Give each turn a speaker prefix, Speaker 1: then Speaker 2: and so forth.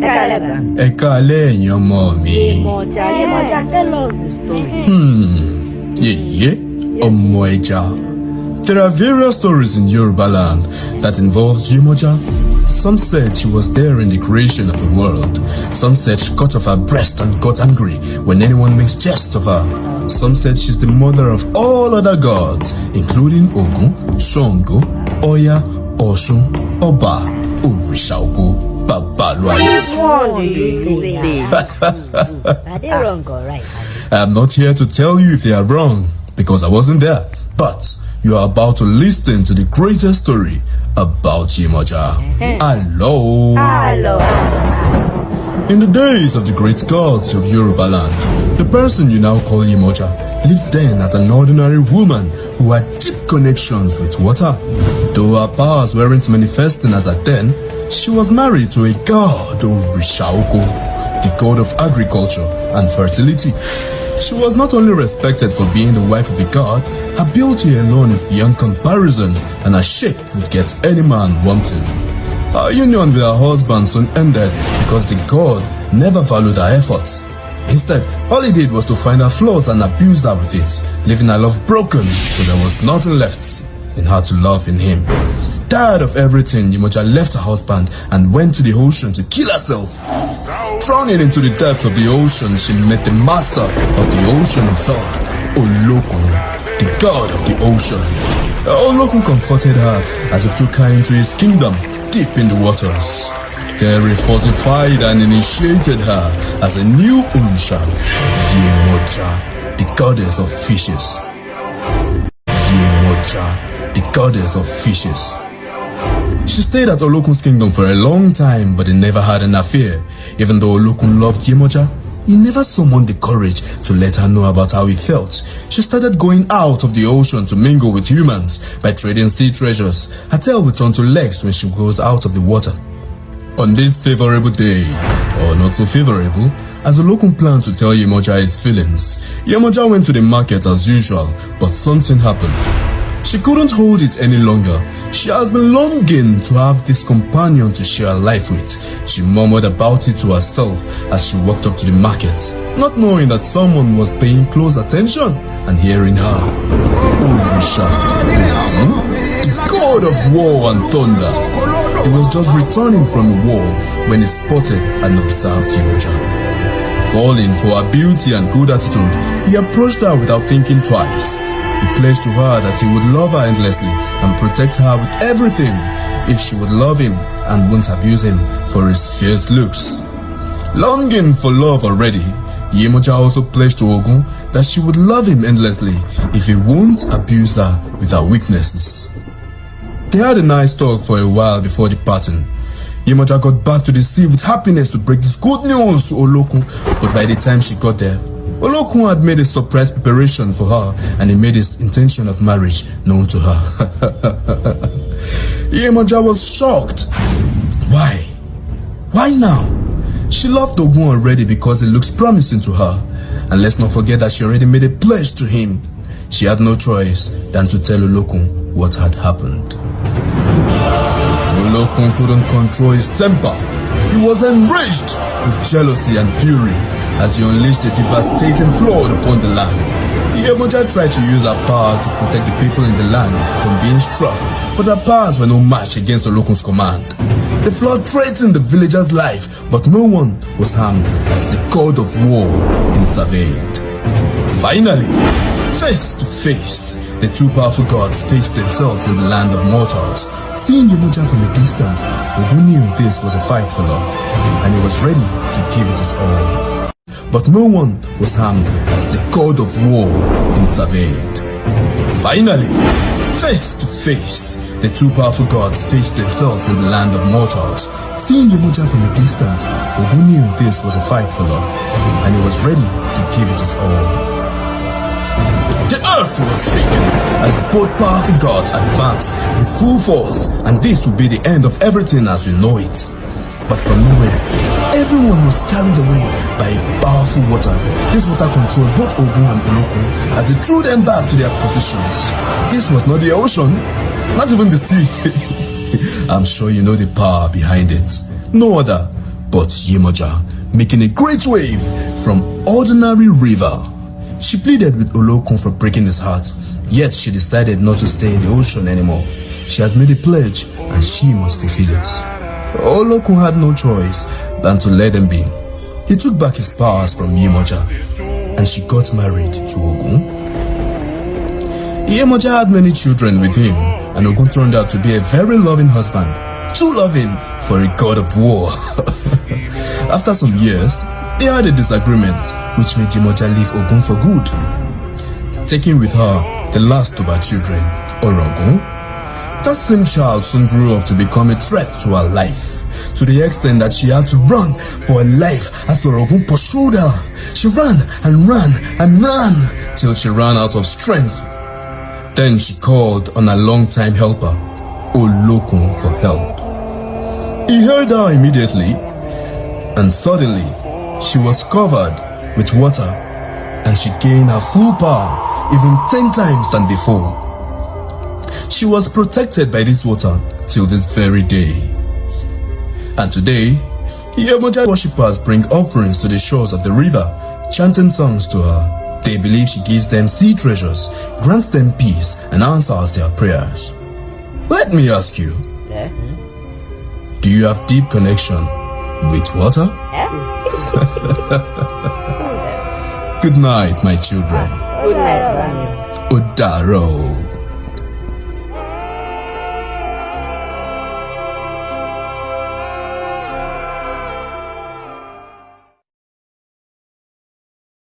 Speaker 1: Ekale ẹ̀yin ọmọ mi.
Speaker 2: Yemoja, tell us the story.
Speaker 1: Ọmọ ẹja. There are various stories in Yoruba land that involves Yemoja. Some said she was there in the creation of the world. Some said she cut off her breast and got angry when anyone makes jest of her. Some said she's the mother of all other gods, including Ogun, Ṣàngó, Ọya, Ọ̀ṣun, Ọba, Òrìṣà Ògo, Babaluaye.
Speaker 2: Which one do you think? Are they wrong or right?
Speaker 1: I'm not here to tell you if they are wrong, because I wasn't there. But you are about to listen to the greatest story about Yemoja. Hello. In the days of the great gods of Yoruba land, the person you now call Yemoja lived then as an ordinary woman who had deep connections with water. Though her powers weren't manifesting as at then, she was married to a god, Òrìṣà Ògo, the god of agriculture and fertility. She was not only respected for being the wife of a god, her beauty alone is beyond comparison, and her shape would get any man wanting. Her union with her husband soon ended because the god never valued her efforts. Instead, all he did was to find her flaws and abuse her with it, leaving her love broken, so there was nothing left in her to love in him. Tired of everything, Yemoja left her husband and went to the ocean to kill herself. Drowning into the depths of the ocean, she met the master of the ocean himself, Olokun, the god of the ocean. Olokun comforted her as he took her into his kingdom, deep in the waters. There he fortified and initiated her as a new Òrìṣà, Yemoja, the goddess of fishes. Yemoja, the goddess of fishes. She stayed at Olokun's kingdom for a long time, but he never had an affair. Even though Olokun loved Yemoja, he never summoned the courage to let her know about how he felt. She started going out of the ocean to mingle with humans by trading sea treasures. Her tail would turn to legs when she goes out of the water. On this favorable day, or not so favorable, as Olokun planned to tell Yemoja his feelings, Yemoja went to the market as usual, but something happened. She couldn't hold it any longer. She has been longing to have this companion to share life with. She murmured about it to herself as she walked up to the market, not knowing that someone was paying close attention and hearing her. Òrìṣà Ògo, the god of war and thunder. He was just returning from a war when he spotted and observed Yemoja. Falling for her beauty and good attitude, he approached her without thinking twice. He pledged to her that he would love her endlessly and protect her with everything if she would love him and won't abuse him for his fierce looks. Longing for love already, Yemoja also pledged to Ogun that she would love him endlessly if he won't abuse her with her weaknesses. They had a nice talk for a while before departing. Yemoja got back to the sea with happiness to break this good news to Olokun, but by the time she got there, Olokun had made a surprise preparation for her, and he made his intention of marriage known to her. Yemoja was shocked. Why? Why now? She loved Ogun already because he looks promising to her. And let's not forget that she already made a pledge to him. She had no choice than to tell Olokun what had happened. Olokun couldn't control his temper. He was enraged with jealousy and fury as he unleashed a devastating flood upon the land. Yemoja tried to use her power to protect the people in the land from being struck, but her powers were no match against Olokun's command. The flood threatened the villagers' life, but no one was harmed as the god of war intervened. Finally, face to face, the two powerful gods faced themselves in the land of mortals. Seeing Yemoja from a distance, Ogun knew this was a fight for love, and he was ready to give it his all. But no one was harmed as the god of war intervened. Finally, face to face, the two powerful gods faced themselves in the land of mortals. Seeing Yemoja from a distance, Ogun knew this was a fight for love, and he was ready to give it his all. The earth was shaken as both powerful gods advanced with full force, and this would be the end of everything as we know it. But from nowhere, everyone was carried away by a powerful water. This water controlled both Ogun and Olokun as it threw them back to their positions. This was not the ocean, not even the sea. I'm sure you know the power behind it. No other but Yemoja, making a great wave from ordinary river. She pleaded with Olokun for breaking his heart, yet she decided not to stay in the ocean anymore. She has made a pledge and she must fulfill it. Olokun had no choice than to let them be. He took back his powers from Yemoja and she got married to Ogun. Yemoja had many children with him and Ogun turned out to be a very loving husband. Too loving for a god of war. After some years, they had a disagreement which made Yemoja leave Ogun for good, taking with her the last of her children, Orogun. That same child soon grew up to become a threat to her life, to the extent that she had to run for her life as Orogun pursued her. She ran and ran and ran till she ran out of strength. Then she called on her longtime helper, Olokun, for help. He heard her immediately, and suddenly she was covered with water and she gained her full power, even 10 times than before. She was protected by this water till this very day. And today, Yemoja worshippers bring offerings to the shores of the river, chanting songs to her. They believe she gives them sea treasures, grants them peace, and answers their prayers. Let me ask you, do you have deep connection with water? Good night, my children.
Speaker 2: Good night, Granny.
Speaker 1: Odaro.